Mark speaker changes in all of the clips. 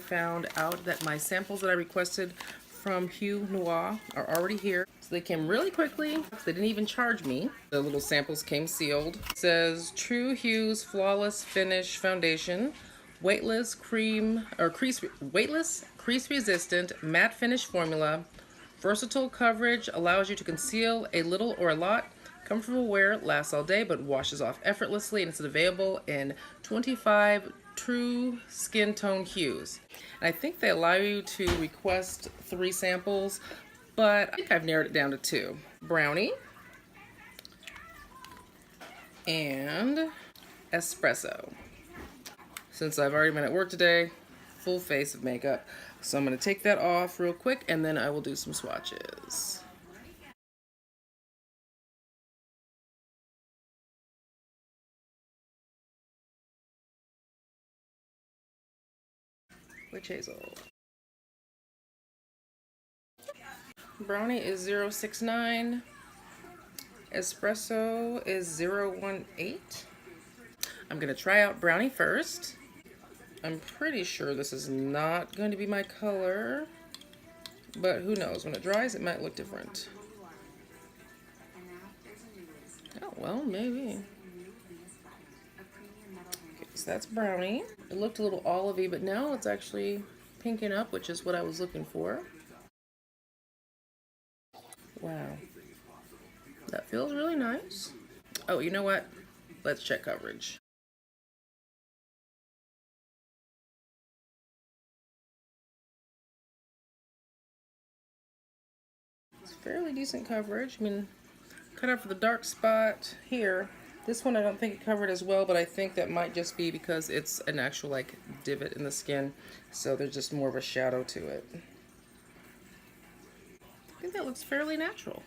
Speaker 1: Found out that my samples that I requested from Hue Noir are already here. So they came really quickly. They didn't even charge me. The little samples came sealed. It says True Hue's Flawless Finish Foundation, weightless, crease resistant, matte finish formula, versatile coverage, allows you to conceal a little or a lot. Comfortable wear, lasts all day, but washes off effortlessly, and it's available in 25 true skin tone hues. And I think they allow you to request 3 samples, but I think I've narrowed it down to 2. Brownie and Espresso. Since I've already been at work today, full face of makeup, so I'm going to take that off real quick and then I will do some swatches. Witch Hazel. Brownie is 069. Espresso is 018. I'm going to try out Brownie first. I'm pretty sure this is not going to be my color, but who knows? When it dries, it might look different. Oh, well, maybe. So that's Brownie. It looked a little olivey, but now it's actually pinking up, which is what I was looking for. Wow. That feels really nice. Oh, you know what? Let's check coverage. It's fairly decent coverage. I mean, cut out for the dark spot here. This one I don't think it covered as well, but I think that might just be because it's an actual like divot in the skin, so there's just more of a shadow to it. I think that looks fairly natural.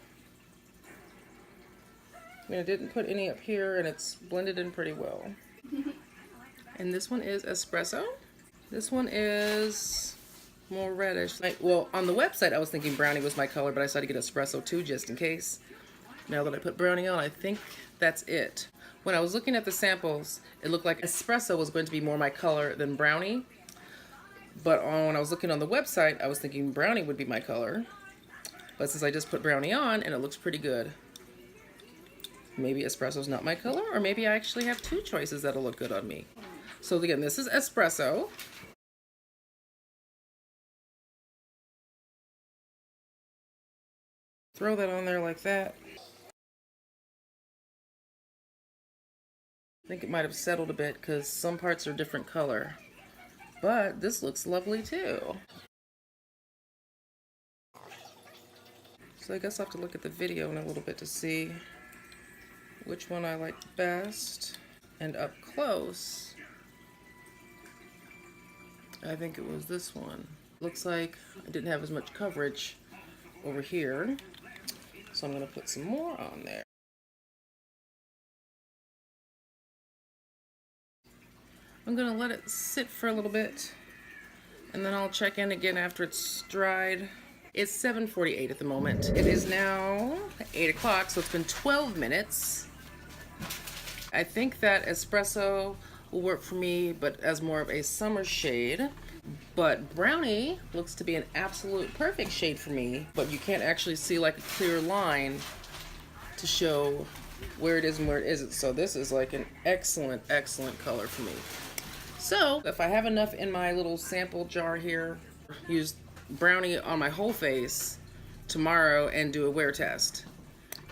Speaker 1: I mean, I didn't put any up here and it's blended in pretty well. And this one is Espresso. This one is more reddish. Well, on the website I was thinking Brownie was my color, but I decided to get Espresso too just in case. Now that I put Brownie on, I think that's it. When I was looking at the samples, it looked like Espresso was going to be more my color than Brownie. But when I was looking on the website, I was thinking Brownie would be my color. But since I just put Brownie on, and it looks pretty good, maybe Espresso's not my color, or maybe I actually have 2 choices that'll look good on me. So again, this is Espresso. Throw that on there like that. I think it might have settled a bit because some parts are different color. But this looks lovely too. So I guess I'll have to look at the video in a little bit to see which one I like best. And up close, I think it was this one. Looks like I didn't have as much coverage over here. So I'm going to put some more on there. I'm going to let it sit for a little bit, and then I'll check in again after it's dried. It's 7:48 at the moment. It is now 8 o'clock, so it's been 12 minutes. I think that Espresso will work for me, but as more of a summer shade. But Brownie looks to be an absolute perfect shade for me, but you can't actually see like a clear line to show where it is and where it isn't. So this is like an excellent, excellent color for me. So if I have enough in my little sample jar here, use Brownie on my whole face tomorrow and do a wear test.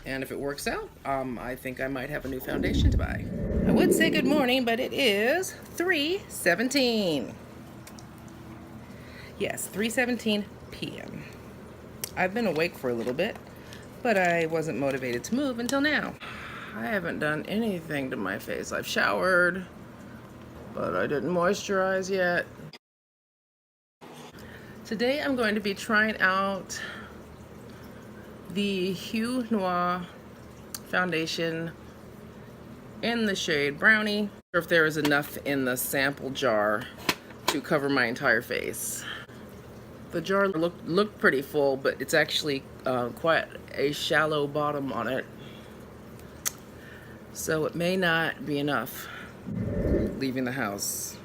Speaker 1: And if it works out, I think I might have a new foundation to buy. I would say good morning, but it is 3:17. Yes, 3:17 p.m. I've been awake for a little bit, but I wasn't motivated to move until now. I haven't done anything to my face. I've showered, but I didn't moisturize yet. Today I'm going to be trying out the Hue Noir foundation in the shade Brownie. Or if there is enough in the sample jar to cover my entire face. The jar looked pretty full, but it's actually quite a shallow bottom on it. So it may not be enough leaving the house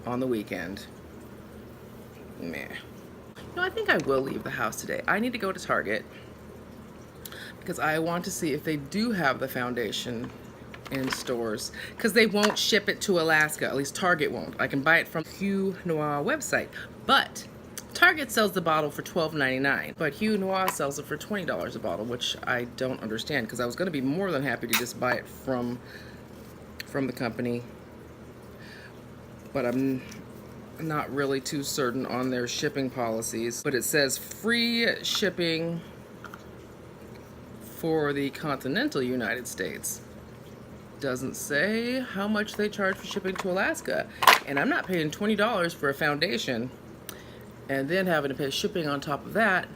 Speaker 1: on the weekend. Meh. No, I think I will leave the house today. I need to go to Target because I want to see if they do have the foundation in stores, because they won't ship it to Alaska. At least Target won't. I can buy it from Hue Noir website, but Target sells the bottle for $12.99, but Hue Noir sells it for $20 a bottle, which I don't understand, because I was going to be more than happy to just buy it from the company, but I'm not really too certain on their shipping policies. But it says free shipping for the continental United States. Doesn't say how much they charge for shipping to Alaska, and I'm not paying $20 for a foundation and then having to pay shipping on top of that.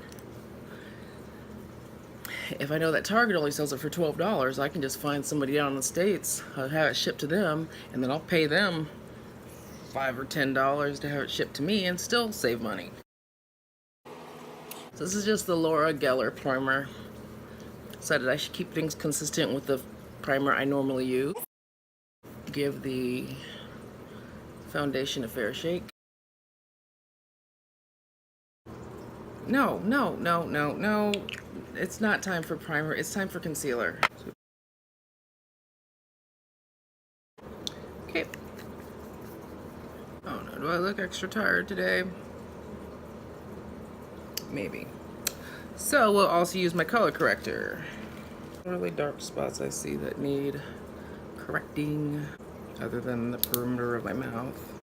Speaker 1: If I know that Target only sells it for $12, I can just find somebody down in the States, have it shipped to them, and then I'll pay them $5 or $10 to have it shipped to me and still save money. So this is just the Laura Geller primer. Decided I should keep things consistent with the primer I normally use. Give the foundation a fair shake. No. It's not time for primer, it's time for concealer. Okay. Oh no, do I look extra tired today? Maybe. So we'll also use my color corrector. Really dark spots I see that need correcting, other than the perimeter of my mouth.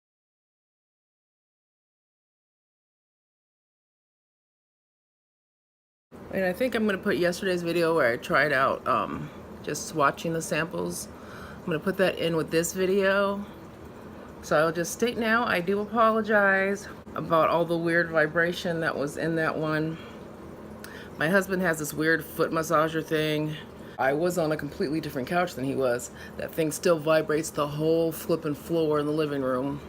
Speaker 1: And I think I'm going to put yesterday's video where I tried out just swatching the samples. I'm going to put that in with this video. So I'll just state now, I do apologize about all the weird vibration that was in that one. My husband has this weird foot massager thing. I was on a completely different couch than he was. That thing still vibrates the whole flipping floor in the living room.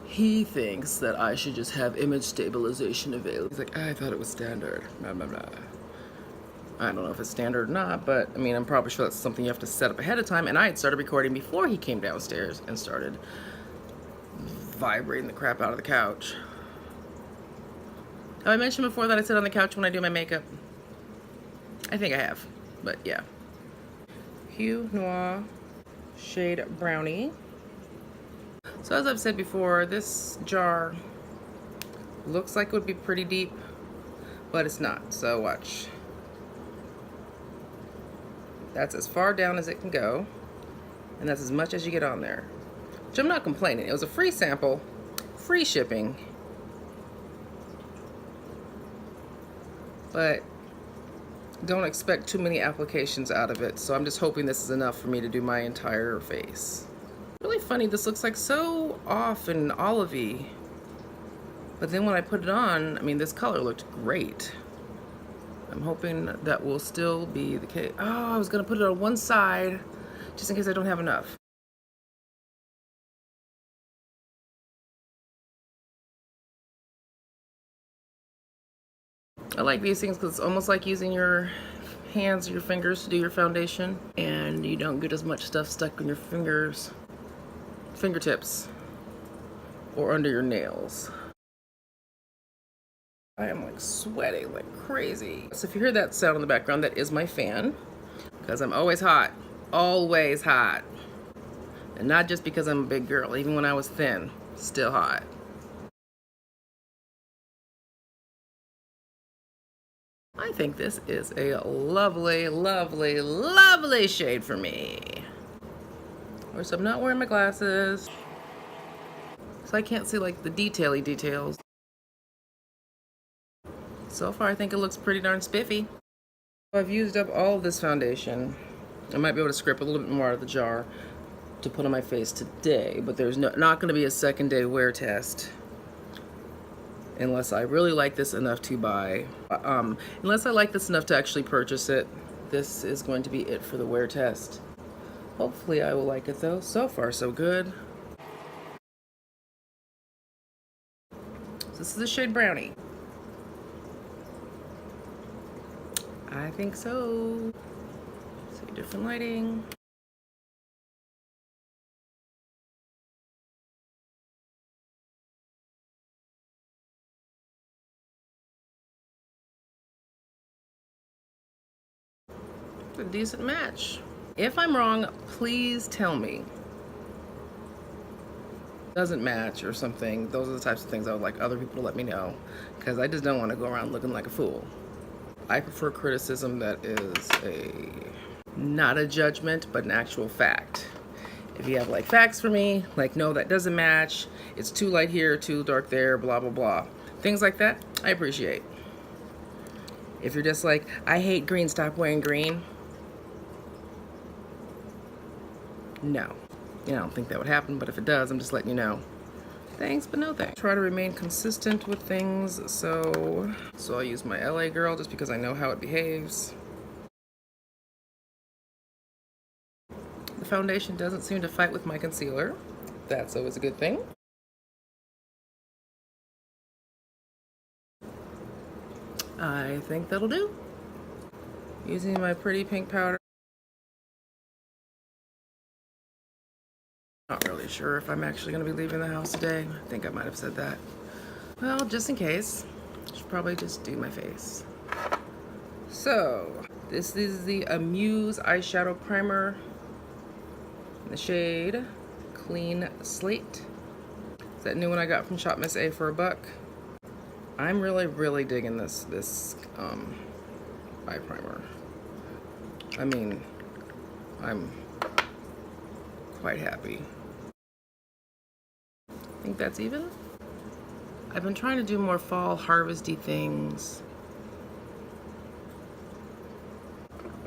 Speaker 1: He thinks that I should just have image stabilization available. He's like, I thought it was standard. Blah, blah, blah. I don't know if it's standard or not, but I mean, I'm probably sure that's something you have to set up ahead of time. And I had started recording before he came downstairs and started vibrating the crap out of the couch. Have I mentioned before that I sit on the couch when I do my makeup? I think I have, but yeah. Hue Noir shade Brownie. So as I've said before, this jar looks like it would be pretty deep, but it's not, so watch. That's as far down as it can go, and that's as much as you get on there. Which I'm not complaining. It was a free sample, free shipping. But don't expect too many applications out of it, so I'm just hoping this is enough for me to do my entire face. Really funny, this looks like so off and olivey, but then when I put it on, I mean, this color looked great. I'm hoping that will still be the case. Oh, I was gonna put it on one side just in case I don't have enough. I like these things because it's almost like using your hands or your fingers to do your foundation, and you don't get as much stuff stuck in your fingertips or under your nails. I am like sweating like crazy. So if you hear that sound in the background, that is my fan, because I'm always hot, always hot. And not just because I'm a big girl, even when I was thin, still hot. I think this is a lovely, lovely, lovely shade for me. Of course, I'm not wearing my glasses, so I can't see like the detaily details. So far, I think it looks pretty darn spiffy. I've used up all of this foundation. I might be able to scrape a little bit more out of the jar to put on my face today, but there's not going to be a second day wear test unless I really like this enough to buy. Unless I like this enough to actually purchase it, this is going to be it for the wear test. Hopefully I will like it though. So far so good. This is the shade Brownie. I think so. See different lighting. It's a decent match. If I'm wrong, please tell me. Doesn't match or something. Those are the types of things I would like other people to let me know, because I just don't want to go around looking like a fool. I prefer criticism that is not a judgment, but an actual fact. If you have like facts for me, like no, that doesn't match, it's too light here, too dark there, blah, blah, blah. Things like that, I appreciate. If you're just like, I hate green, stop wearing green. No. I don't think that would happen, but if it does, I'm just letting you know. Thanks, but no thanks. Try to remain consistent with things, so I'll use my LA Girl just because I know how it behaves. The foundation doesn't seem to fight with my concealer. That's always a good thing. I think that'll do. Using my pretty pink powder. Not really sure if I'm actually going to be leaving the house today. I think I might have said that. Well, just in case, I should probably just do my face. So, this is the Amuse eyeshadow primer in the shade Clean Slate. It's that new one I got from Shop Miss A for $1. I'm really digging this eye primer. I mean, I'm quite happy. I think that's even. I've been trying to do more fall harvesty things.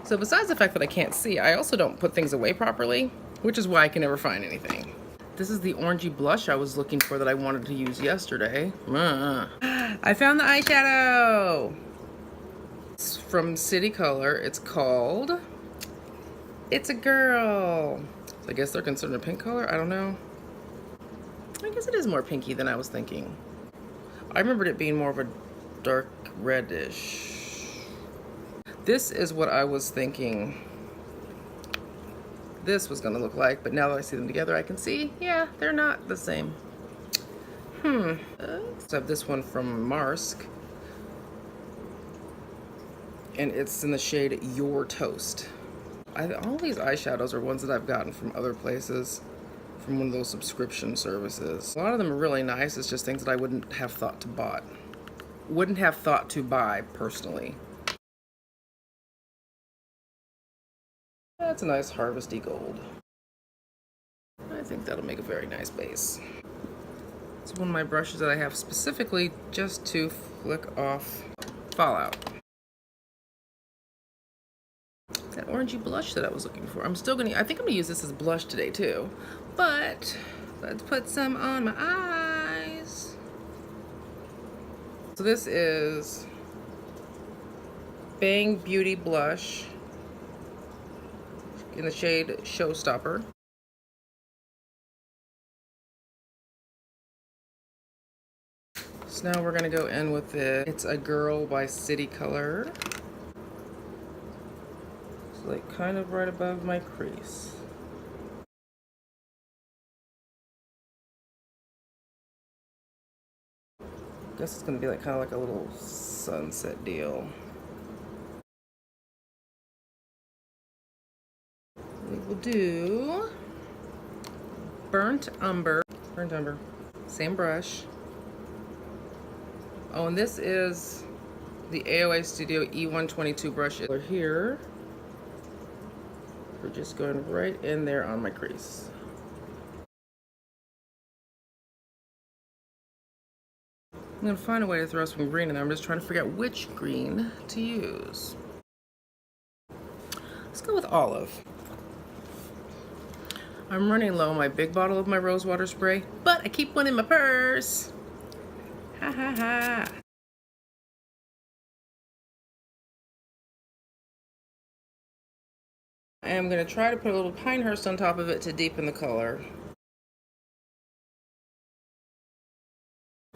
Speaker 1: So besides the fact that I can't see, I also don't put things away properly, which is why I can never find anything. This is the orangey blush I was looking for that I wanted to use yesterday. I found the eyeshadow! It's from City Color. It's called It's a Girl. So I guess they're considered a pink color? I don't know. I guess it is more pinky than I was thinking. I remembered it being more of a dark reddish. This is what I was thinking this was gonna look like, but now that I see them together, I can see, yeah, they're not the same. So I have this one from Marsk, and it's in the shade Your Toast. All these eyeshadows are ones that I've gotten from other places, from one of those subscription services. A lot of them are really nice. It's just things that I wouldn't have thought to buy. Wouldn't have thought to buy personally. That's a nice harvesty gold. I think that'll make a very nice base. It's one of my brushes that I have specifically just to flick off fallout. That orangey blush that I was looking for. I think I'm gonna use this as blush today too. But let's put some on my eyes. So this is Bang Beauty Blush in the shade Showstopper. So now we're gonna go in with It's a Girl by City Color. It's like kind of right above my crease. I guess it's gonna be like kind of like a little sunset deal. We will do Burnt Umber. Same brush. Oh, and this is the AOA Studio E122 brush. Here, we're just going right in there on my crease. I'm gonna find a way to throw some green in there. I'm just trying to figure out which green to use. Let's go with olive. I'm running low on my big bottle of my rose water spray, but I keep one in my purse. Ha ha ha. I am going to try to put a little Pinehurst on top of it to deepen the color.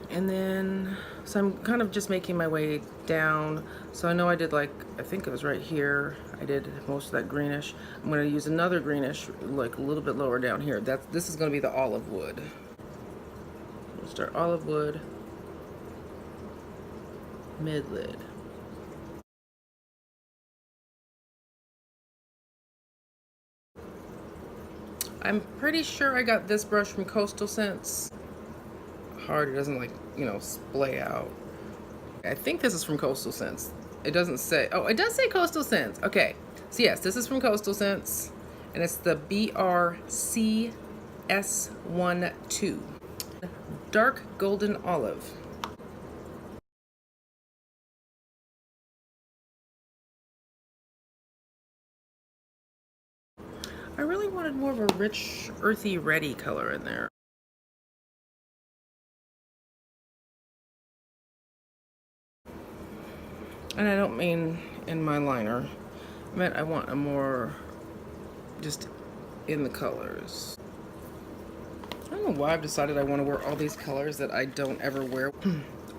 Speaker 1: And then, so I'm kind of just making my way down. So I know I did, like, I think it was right here. I did most of that greenish. I'm going to use another greenish, like a little bit lower down here. This is going to be the olive wood. We'll start olive wood, mid lid. I'm pretty sure I got this brush from Coastal Scents. Hard, it doesn't, like, you know, splay out. I think this is from Coastal Scents. It doesn't say, oh, it does say Coastal Scents. Okay, so yes, this is from Coastal Scents, and it's the BRCS12. Dark Golden Olive. I really wanted more of a rich, earthy, reddy color in there. And I don't mean in my liner. I meant I want a more just in the colors. I don't know why I've decided I want to wear all these colors that I don't ever wear.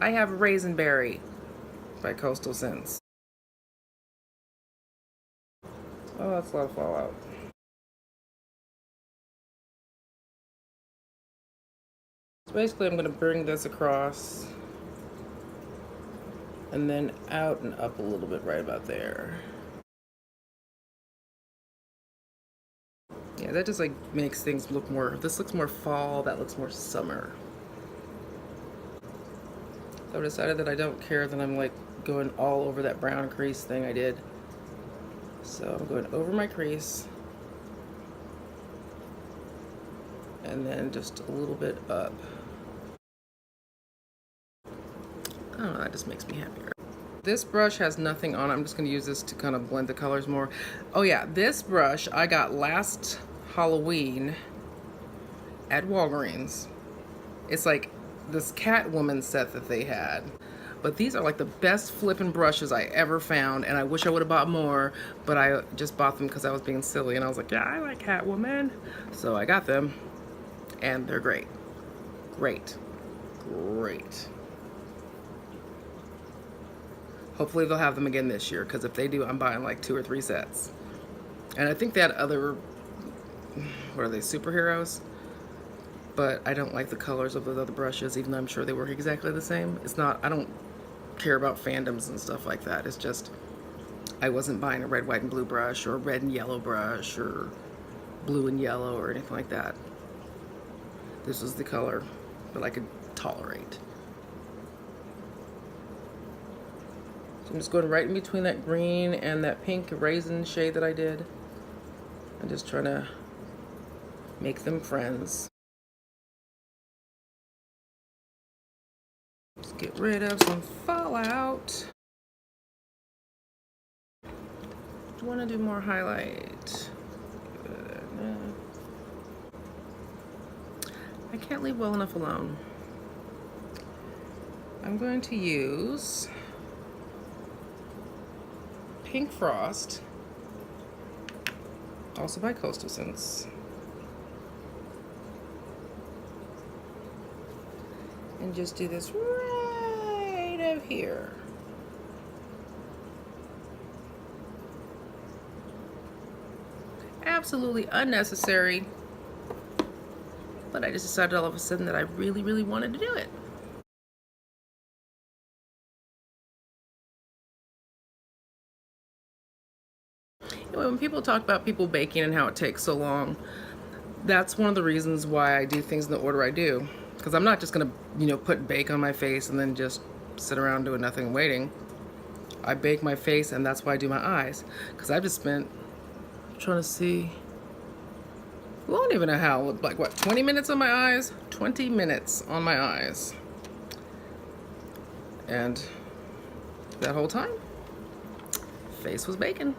Speaker 1: I have Raisin Berry by Coastal Scents. Oh, that's a lot of fallout. So basically I'm going to bring this across and then out and up a little bit right about there. Yeah, that just like makes things look more, this looks more fall, that looks more summer. So I've decided that I don't care that I'm like going all over that brown crease thing I did. So I'm going over my crease and then just a little bit up. I don't know, that just makes me happier. This brush has nothing on it. I'm just going to use this to kind of blend the colors more. Oh yeah, this brush I got last Halloween at Walgreens. It's like this Catwoman set that they had. But these are like the best flipping brushes I ever found, and I wish I would have bought more, but I just bought them because I was being silly, and I was like, yeah, I like Catwoman. So I got them, and they're great. Great. Great. Hopefully they'll have them again this year, because if they do, I'm buying like 2 or 3 sets. And I think they had other, what are they, superheroes? But I don't like the colors of those other brushes, even though I'm sure they work exactly the same. It's not, I don't care about fandoms and stuff like that. It's just, I wasn't buying a red, white, and blue brush, or a red and yellow brush, or blue and yellow, or anything like that. This was the color that I could tolerate. I'm just going right in between that green and that pink raisin shade that I did. I'm just trying to make them friends. Let's get rid of some fallout. Do you want to do more highlight? I can't leave well enough alone. I'm going to use Pink Frost, also by Coastal Scents, and just do this right over here. Absolutely unnecessary, but I just decided all of a sudden that I really, really wanted to do it. When people talk about people baking and how it takes so long, that's one of the reasons why I do things in the order I do. Because I'm not just gonna, you know, put bake on my face and then just sit around doing nothing and waiting. I bake my face, and that's why I do my eyes. Because I've just spent trying to see, well, I don't even know how, like what, 20 minutes on my eyes? 20 minutes on my eyes. And that whole time, face was baking.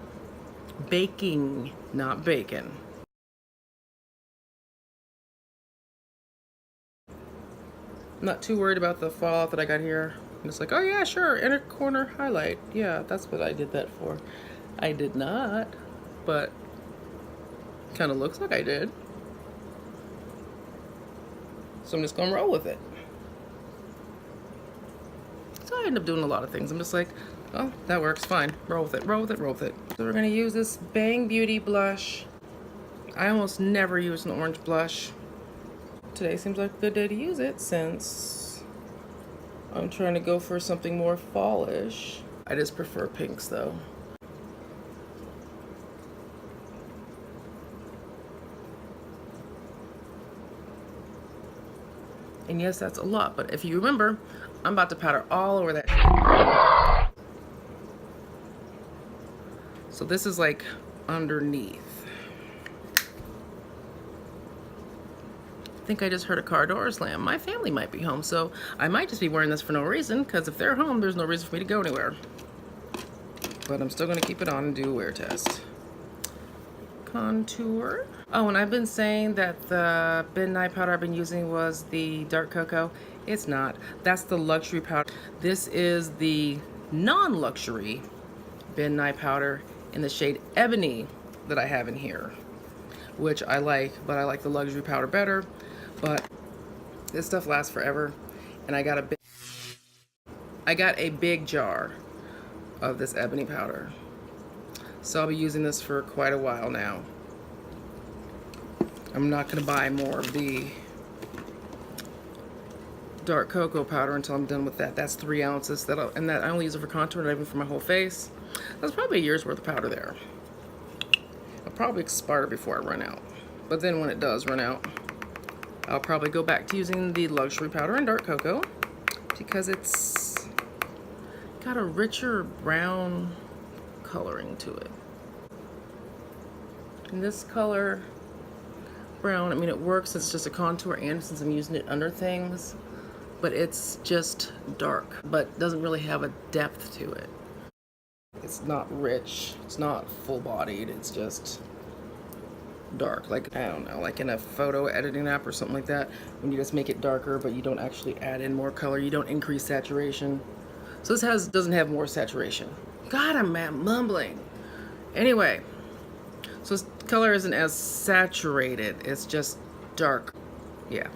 Speaker 1: Baking, not bacon. I'm not too worried about the fallout that I got here. I'm just like, oh yeah, sure, inner corner highlight. Yeah, that's what I did that for. I did not, but Kind of looks like I did. So I'm just gonna roll with it. So I end up doing a lot of things. I'm just like, oh, that works, fine. Roll with it, roll with it, roll with it. So we're gonna use this Bang Beauty blush. I almost never use an orange blush. Today seems like a good day to use it since I'm trying to go for something more fallish. I just prefer pinks though. And yes, that's a lot, but if you remember, I'm about to powder all over that shit. So this is like underneath. I think I just heard a car door slam. My family might be home, so I might just be wearing this for no reason, because if they're home, there's no reason for me to go anywhere. But I'm still gonna keep it on and do a wear test. Contour. Oh, and I've been saying that the midnight powder I've been using was the dark cocoa. It's not. That's the luxury powder. This is the non-luxury midnight powder in the shade Ebony that I have in here, which I like, but I like the luxury powder better. But this stuff lasts forever, and I got a big jar of this Ebony powder. So I'll be using this for quite a while now. I'm not gonna buy more of the dark cocoa powder until I'm done with that. That's 3 ounces, and that I only use it for contour, not even for my whole face. That's probably a year's worth of powder there. I'll probably expire before I run out. But then when it does run out, I'll probably go back to using the luxury powder and dark cocoa because it's got a richer brown coloring to it. And this color, brown, I mean, it works. It's just a contour, and since I'm using it under things, but it's just dark, but doesn't really have a depth to it. It's not rich, it's not full-bodied, it's just dark. Like, I don't know, like in a photo editing app or something like that, when you just make it darker, but you don't actually add in more color, you don't increase saturation. So this doesn't have more saturation. God, I'm mumbling. Anyway, so this color isn't as saturated, it's just dark. Yeah.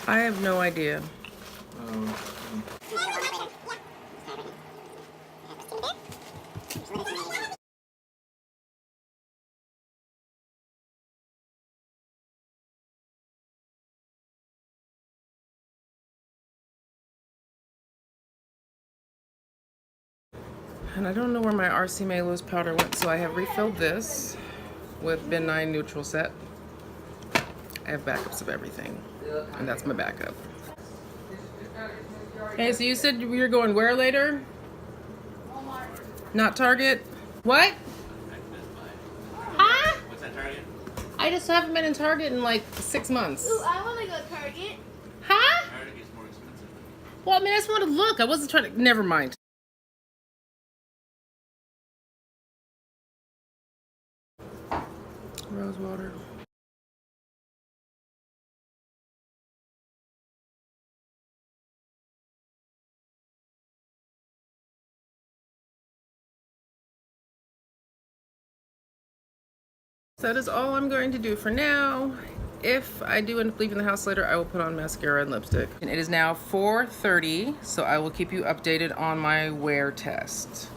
Speaker 1: I have no idea. And I don't know where my RC Malos powder went, so I have refilled this with Bin 9 Neutral Set. I have backups of everything, and that's my backup. Hey, so you said you're going where later? Walmart. Not Target? What? Huh? What's that, Target? I just haven't been in Target in like 6 months.
Speaker 2: Ooh, I want to go Target.
Speaker 1: Huh?
Speaker 3: Target is more expensive.
Speaker 1: Well, I mean, I just wanted to look. I wasn't trying to... Never mind. Rose water. So that is all I'm going to do for now. If I do end up leaving the house later, I will put on mascara and lipstick. And it is now 4:30, so I will keep you updated on my wear test.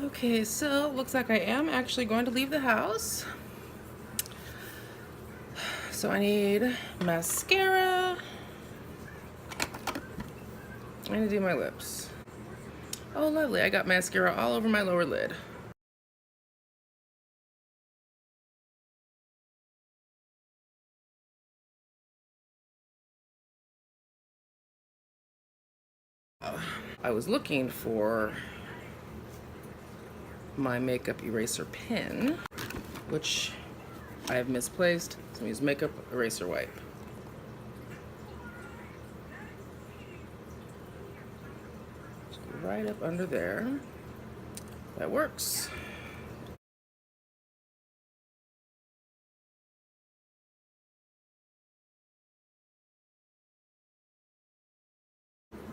Speaker 1: Okay, so it looks like I am actually going to leave the house. So I need mascara. I'm gonna do my lips. Oh, lovely, I got mascara all over my lower lid. I was looking for my makeup eraser pen, which I have misplaced, so I'm gonna use makeup eraser wipe. right up under there. That works.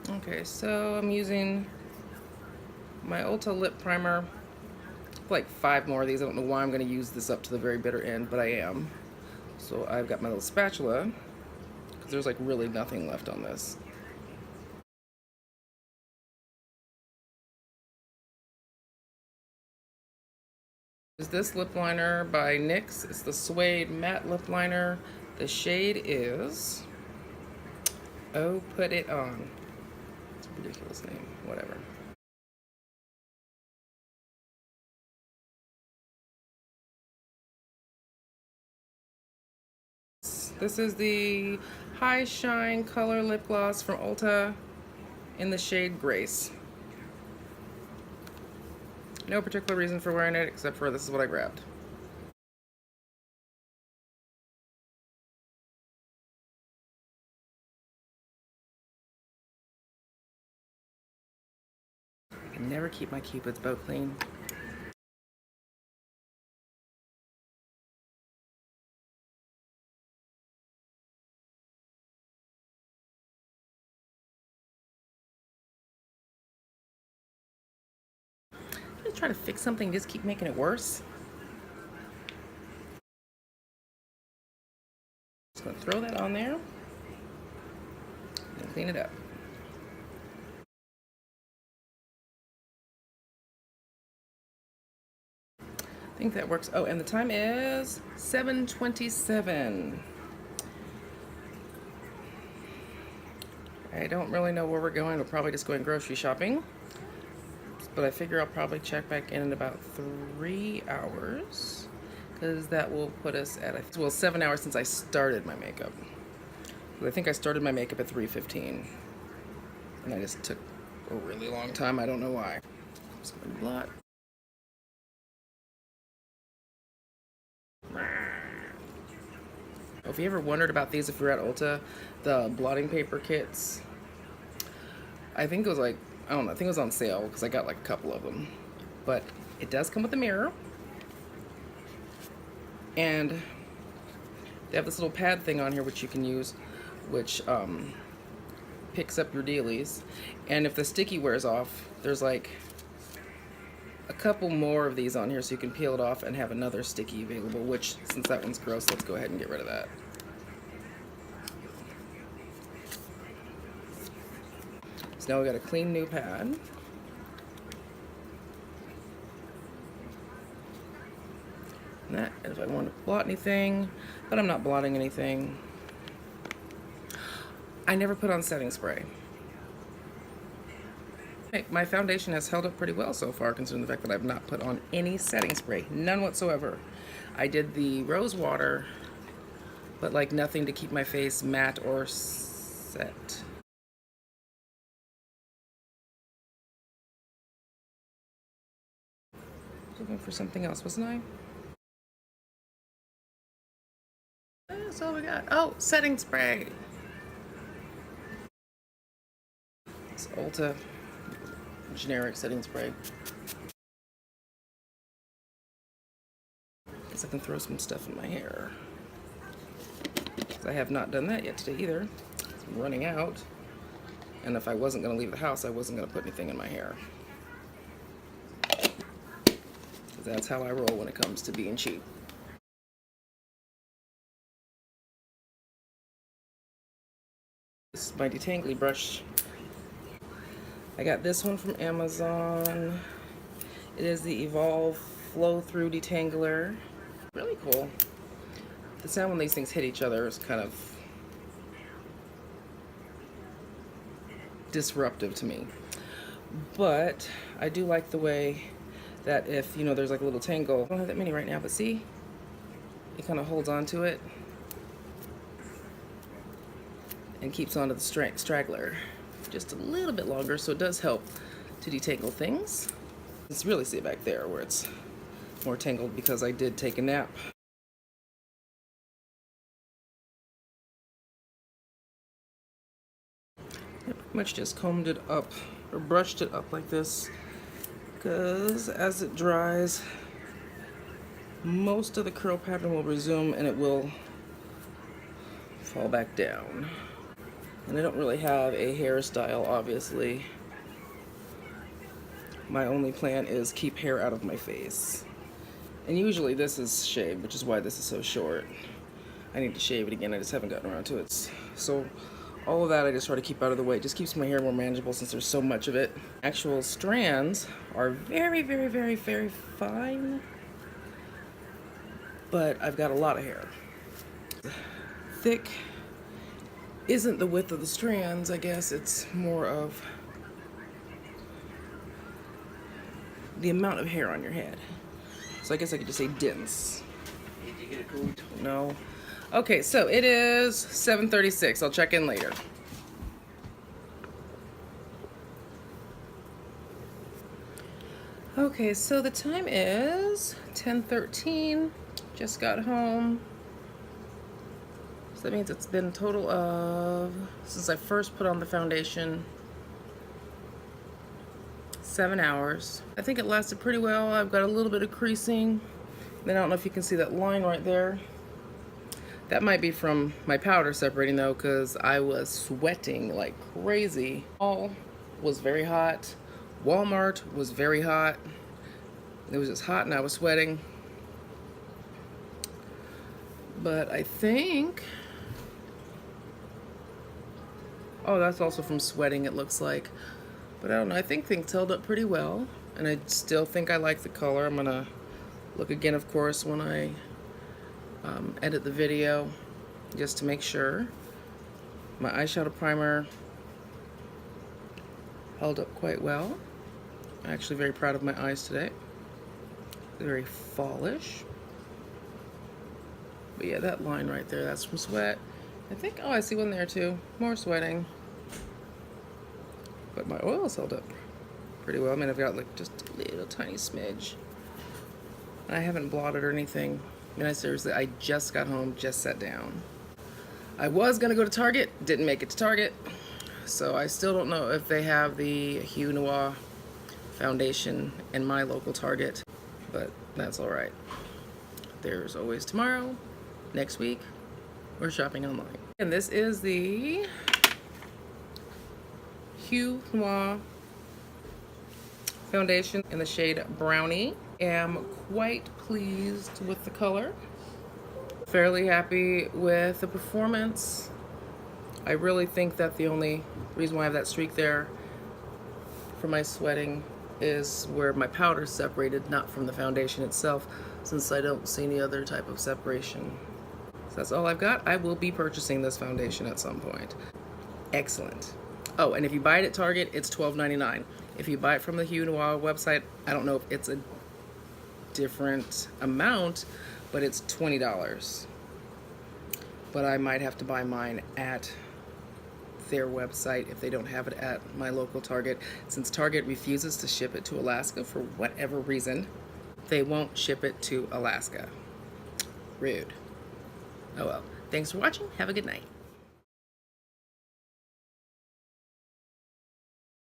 Speaker 1: Okay, so I'm using my Ulta lip primer. Like 5 more of these. I don't know why I'm going to use this up to the very bitter end, but I am. So I've got my little spatula, because there's like really nothing left on this. Is this lip liner by NYX. It's the Suede Matte Lip Liner. The shade is Oh Put It On. It's a ridiculous name. Whatever. This is the High Shine Color Lip Gloss from Ulta in the shade Grace. No particular reason for wearing it except for this is what I grabbed. I can never keep my Cupid's bow clean. Just try to fix something, just keep making it worse. Just gonna throw that on there and clean it up. I think that works. Oh, and the time is 7:27. I don't really know where we're going. We're probably just going grocery shopping. But I figure I'll probably check back in about 3 hours, because that will put us at, well, 7 hours since I started my makeup. I think I started my makeup at 3:15, and I just took a really long time. I don't know why. I'm just going to blot. If you ever wondered about these, if you're at Ulta, the blotting paper kits, I think it was like, I don't know, I think it was on sale because I got like a couple of them. But it does come with a mirror. And they have this little pad thing on here which you can use, which picks up your dailies. And if the sticky wears off, there's like a couple more of these on here so you can peel it off and have another sticky available, which, since that one's gross, let's go ahead and get rid of that. So now we got a clean new pad. And that, if I want to blot anything, but I'm not blotting anything. I never put on setting spray. My foundation has held up pretty well so far, considering the fact that I've not put on any setting spray. None whatsoever. I did the rose water, but like nothing to keep my face matte or set. Looking for something else, wasn't I? That's all we got. Oh, setting spray. It's Ulta generic setting spray. Guess I can throw some stuff in my hair. I have not done that yet today either. I'm running out. And if I wasn't going to leave the house, I wasn't going to put anything in my hair. Because that's how I roll when it comes to being cheap. This is my Detangling brush. I got this one from Amazon. It is the Evolve Flow Through Detangler. Really cool. The sound when these things hit each other is kind of disruptive to me. But I do like the way that if, you know, there's like a little tangle. I don't have that many right now, but see? It kind of holds on to it and keeps onto the straggler just a little bit longer, so it does help to detangle things. Let's really see it back there where it's more tangled because I did take a nap. I pretty much just combed it up or brushed it up like this because as it dries, most of the curl pattern will resume and it will fall back down. And I don't really have a hairstyle, obviously. My only plan is keep hair out of my face. And usually this is shaved, which is why this is so short. I need to shave it again, I just haven't gotten around to it. So all of that I just try to keep out of the way. It just keeps my hair more manageable since there's so much of it. Actual strands are very, very, very, very fine. But I've got a lot of hair. Thick isn't the width of the strands, I guess. It's more of the amount of hair on your head. So I guess I could just say dense.
Speaker 2: Did you get a code?
Speaker 1: No. Okay, so it is 7:36. I'll check in later. Okay, so the time is 10:13. Just got home. So that means it's been a total of, since I first put on the foundation, 7 hours. I think it lasted pretty well. I've got a little bit of creasing. Then I don't know if you can see that line right there. That might be from my powder separating though, because I was sweating like crazy. All was very hot. Walmart was very hot. It was just hot and I was sweating. But I think, oh, that's also from sweating, it looks like. But I don't know, I think things held up pretty well. And I still think I like the color. I'm gonna look again, of course, when I edit the video, just to make sure. My eyeshadow primer held up quite well. I'm actually very proud of my eyes today. Very fallish. But yeah, that line right there, that's from sweat. I think, oh, I see one there too. More sweating. But my oils held up pretty well. I mean, I've got like just a little tiny smidge. I haven't blotted or anything. I mean, I just got home, just sat down. I was gonna go to Target, didn't make it to Target. So I still don't know if they have the Hue Noir foundation in my local Target, but that's all right. There's always tomorrow, next week, or shopping online. And this is the Hue Noir foundation in the shade Brownie. Am quite pleased with the color. Fairly happy with the performance. I really think that the only reason why I have that streak there for my sweating is where my powder separated, not from the foundation itself, since I don't see any other type of separation. So that's all I've got. I will be purchasing this foundation at some point. Excellent. Oh, and if you buy it at Target, it's $12.99. If you buy it from the Hue Noir website, I don't know if it's a different amount, but it's $20. But I might have to buy mine at their website if they don't have it at my local Target. Since Target refuses to ship it to Alaska for whatever reason, they won't ship it to Alaska. Rude. Oh well. Thanks for watching. Have a good night.